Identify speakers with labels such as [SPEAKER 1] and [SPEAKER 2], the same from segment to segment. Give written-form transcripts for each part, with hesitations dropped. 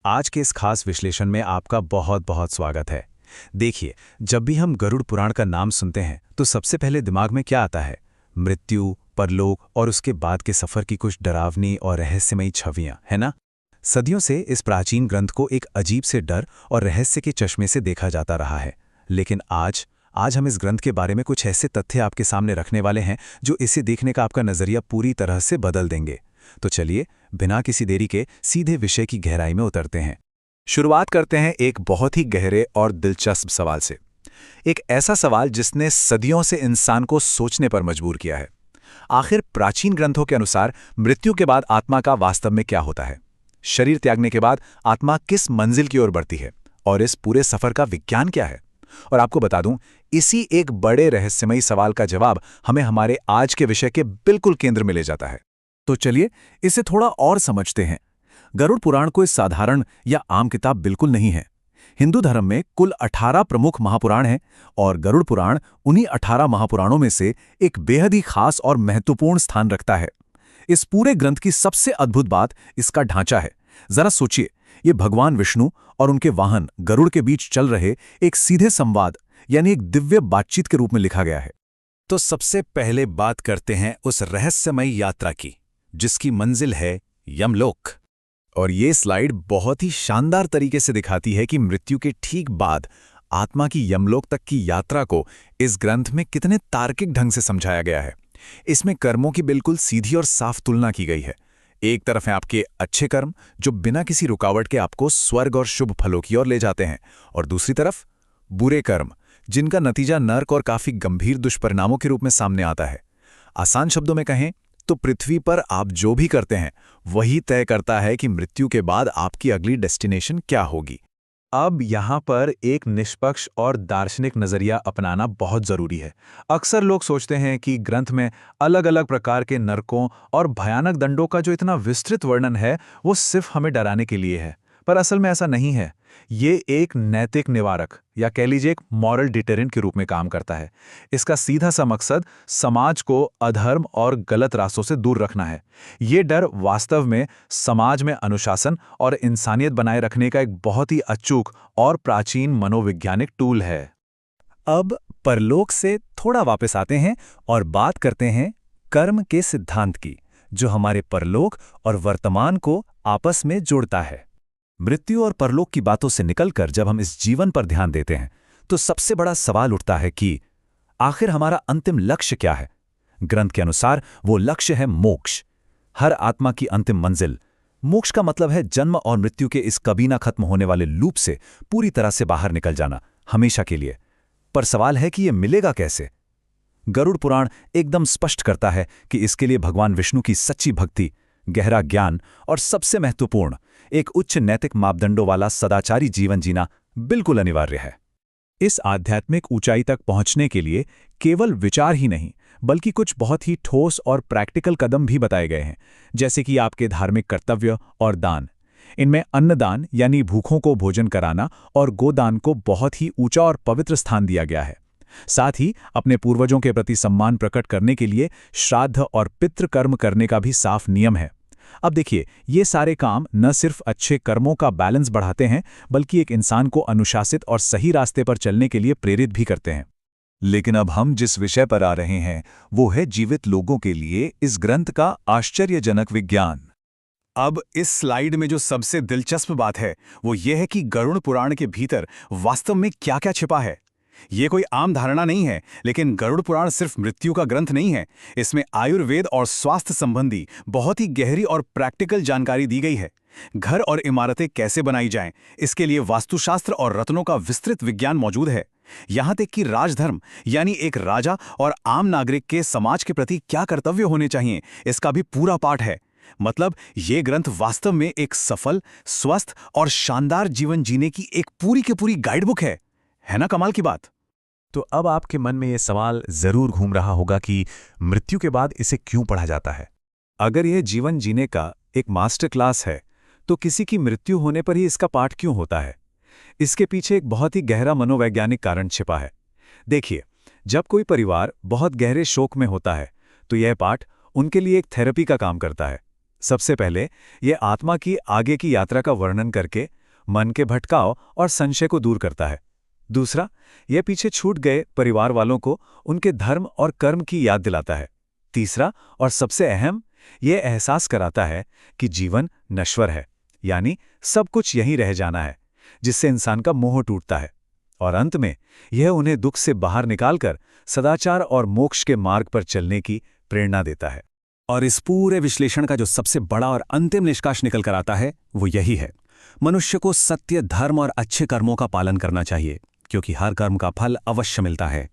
[SPEAKER 1] आज के इस खास विश्लेषण में आपका बहुत बहुत स्वागत है। देखिए, जब भी हम गरुड़ पुराण का नाम सुनते हैं तो सबसे पहले दिमाग में क्या आता है? मृत्यु, परलोक और उसके बाद के सफर की कुछ डरावनी और रहस्यमयी छवियां, है ना? सदियों से इस प्राचीन ग्रंथ को एक अजीब से डर और रहस्य के चश्मे से देखा जाता रहा है। लेकिन आज हम इस ग्रंथ के बारे में कुछ ऐसे तथ्य आपके सामने रखने वाले हैं जो इसे देखने का आपका नजरिया पूरी तरह से बदल देंगे। तो चलिए, बिना किसी देरी के सीधे विषय की गहराई में उतरते हैं। शुरुआत करते हैं एक बहुत ही गहरे और दिलचस्प सवाल से। एक ऐसा सवाल जिसने सदियों से इंसान को सोचने पर मजबूर किया है। आखिर प्राचीन ग्रंथों के अनुसार मृत्यु के बाद आत्मा का वास्तव में क्या होता है? शरीर त्यागने के बाद आत्मा किस मंजिल की ओर बढ़ती है और इस पूरे सफर का विज्ञान क्या है? और आपको बता दूं, इसी एक बड़े रहस्यमयी सवाल का जवाब हमें हमारे आज के विषय के बिल्कुल केंद्र में ले जाता है। तो चलिए, इसे थोड़ा और समझते हैं। गरुड़ पुराण कोई साधारण या आम किताब बिल्कुल नहीं है। हिंदू धर्म में कुल 18 प्रमुख महापुराण हैं और गरुड़ पुराण उन्हीं 18 महापुराणों में से एक बेहद ही खास और महत्वपूर्ण स्थान रखता है। इस पूरे ग्रंथ की सबसे अद्भुत बात इसका ढांचा है। जरा सोचिए, ये भगवान विष्णु और उनके वाहन गरुड़ के बीच चल रहे एक सीधे संवाद यानी एक दिव्य बातचीत के रूप में लिखा गया है। तो सबसे पहले बात करते हैं उस रहस्यमयी यात्रा की, जिसकी मंजिल है यमलोक। और ये स्लाइड बहुत ही शानदार तरीके से दिखाती है कि मृत्यु के ठीक बाद आत्मा की यमलोक तक की यात्रा को इस ग्रंथ में कितने तार्किक ढंग से समझाया गया है। इसमें कर्मों की बिल्कुल सीधी और साफ तुलना की गई है। एक तरफ है आपके अच्छे कर्म जो बिना किसी रुकावट के आपको स्वर्ग और शुभ फलों की ओर ले जाते हैं, और दूसरी तरफ बुरे कर्म जिनका नतीजा नर्क और काफी गंभीर दुष्परिणामों के रूप में सामने आता है। आसान शब्दों में कहें तो पृथ्वी पर आप जो भी करते हैं वही तय करता है कि मृत्यु के बाद आपकी अगली डेस्टिनेशन क्या होगी। अब यहाँ पर एक निष्पक्ष और दार्शनिक नजरिया अपनाना बहुत जरूरी है। अक्सर लोग सोचते हैं कि ग्रंथ में अलग अलग प्रकार के नरकों और भयानक दंडों का जो इतना विस्तृत वर्णन है वो सिर्फ हमें डराने के लिए है, पर असल में ऐसा नहीं है। ये एक नैतिक निवारक या कह लीजिए एक मॉरल डिटेरेंट के रूप में काम करता है। इसका सीधा सा मकसद समाज को अधर्म और गलत रास्तों से दूर रखना है। ये डर वास्तव में समाज में अनुशासन और इंसानियत बनाए रखने का एक बहुत ही अचूक और प्राचीन मनोवैज्ञानिक टूल है। अब परलोक से थोड़ा वापस आते हैं और बात करते हैं कर्म के सिद्धांत की, जो हमारे परलोक और वर्तमान को आपस में जोड़ता है। मृत्यु और परलोक की बातों से निकलकर जब हम इस जीवन पर ध्यान देते हैं तो सबसे बड़ा सवाल उठता है कि आखिर हमारा अंतिम लक्ष्य क्या है? ग्रंथ के अनुसार वो लक्ष्य है मोक्ष, हर आत्मा की अंतिम मंजिल। मोक्ष का मतलब है जन्म और मृत्यु के इस कभी ना खत्म होने वाले लूप से पूरी तरह से बाहर निकल जाना, हमेशा के लिए। पर सवाल है कि यह मिलेगा कैसे? गरुड़ पुराण एकदम स्पष्ट करता है कि इसके लिए भगवान विष्णु की सच्ची भक्ति, गहरा ज्ञान और सबसे महत्वपूर्ण एक उच्च नैतिक मापदंडों वाला सदाचारी जीवन जीना बिल्कुल अनिवार्य है। इस आध्यात्मिक ऊंचाई तक पहुंचने के लिए केवल विचार ही नहीं बल्कि कुछ बहुत ही ठोस और प्रैक्टिकल कदम भी बताए गए हैं, जैसे कि आपके धार्मिक कर्तव्य और दान। इनमें अन्नदान यानी भूखों को भोजन कराना और गोदान को बहुत ही ऊंचा और पवित्र स्थान दिया गया है। साथ ही अपने पूर्वजों के प्रति सम्मान प्रकट करने के लिए श्राद्ध और पितृकर्म करने का भी साफ नियम है। अब देखिए, ये सारे काम न सिर्फ अच्छे कर्मों का बैलेंस बढ़ाते हैं बल्कि एक इंसान को अनुशासित और सही रास्ते पर चलने के लिए प्रेरित भी करते हैं। लेकिन अब हम जिस विषय पर आ रहे हैं वो है जीवित लोगों के लिए इस ग्रंथ का आश्चर्यजनक विज्ञान। अब इस स्लाइड में जो सबसे दिलचस्प बात है वो ये है कि गरुड़ पुराण के भीतर वास्तव में क्या-क्या छिपा है। ये कोई आम धारणा नहीं है, लेकिन गरुड़ पुराण सिर्फ मृत्यु का ग्रंथ नहीं है। इसमें आयुर्वेद और स्वास्थ्य संबंधी बहुत ही गहरी और प्रैक्टिकल जानकारी दी गई है। घर और इमारतें कैसे बनाई जाएं, इसके लिए वास्तुशास्त्र और रत्नों का विस्तृत विज्ञान मौजूद है। यहाँ तक कि राजधर्म यानी एक राजा और आम नागरिक के समाज के प्रति क्या कर्तव्य होने चाहिए, इसका भी पूरा पाठ है। मतलब ये ग्रंथ वास्तव में एक सफल, स्वस्थ और शानदार जीवन जीने की एक पूरी की पूरी गाइडबुक है ना? कमाल की बात। तो अब आपके मन में ये सवाल जरूर घूम रहा होगा कि मृत्यु के बाद इसे क्यों पढ़ा जाता है? अगर यह जीवन जीने का एक मास्टर क्लास है तो किसी की मृत्यु होने पर ही इसका पाठ क्यों होता है? इसके पीछे एक बहुत ही गहरा मनोवैज्ञानिक कारण छिपा है। देखिए, जब कोई परिवार बहुत गहरे शोक में होता है तो यह पाठ उनके लिए एक थेरेपी का काम करता है। सबसे पहले ये आत्मा की आगे की यात्रा का वर्णन करके मन के भटकाव और संशय को दूर करता है। दूसरा, यह पीछे छूट गए परिवार वालों को उनके धर्म और कर्म की याद दिलाता है। तीसरा और सबसे अहम, यह एहसास कराता है कि जीवन नश्वर है, यानी सब कुछ यहीं रह जाना है, जिससे इंसान का मोह टूटता है। और अंत में यह उन्हें दुख से बाहर निकालकर सदाचार और मोक्ष के मार्ग पर चलने की प्रेरणा देता है।
[SPEAKER 2] और इस पूरे विश्लेषण का जो सबसे बड़ा और अंतिम निष्कर्ष निकल कर आता है वो यही है, मनुष्य को सत्य, धर्म और अच्छे कर्मों का पालन करना चाहिए, क्योंकि हर कर्म का फल अवश्य मिलता है।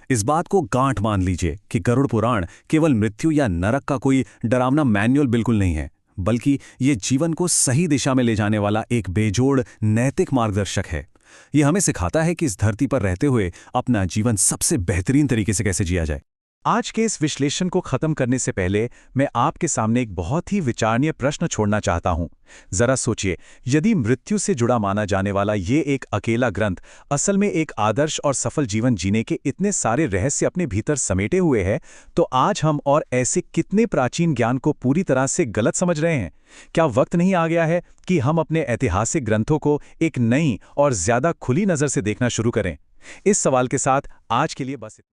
[SPEAKER 2] इस बात को गांठ मान लीजिए कि गरुड़ पुराण केवल मृत्यु या नरक का कोई डरावना मैनुअल बिल्कुल नहीं है, बल्कि ये जीवन को सही दिशा में ले जाने वाला एक बेजोड़ नैतिक मार्गदर्शक है। ये हमें सिखाता है कि इस धरती पर रहते हुए अपना जीवन सबसे बेहतरीन तरीके से कैसे जिया जाए।
[SPEAKER 1] आज के इस विश्लेषण को खत्म करने से पहले मैं आपके सामने एक बहुत ही विचारणीय प्रश्न छोड़ना चाहता हूं। जरा सोचिए, यदि मृत्यु से जुड़ा माना जाने वाला ये एक अकेला ग्रंथ असल में एक आदर्श और सफल जीवन जीने के इतने सारे रहस्य अपने भीतर समेटे हुए है, तो आज हम और ऐसे कितने प्राचीन ज्ञान को पूरी तरह से गलत समझ रहे हैं? क्या वक्त नहीं आ गया है कि हम अपने ऐतिहासिक ग्रंथों को एक नई और ज्यादा खुली नजर से देखना शुरू करें? इस सवाल के साथ आज के लिए बस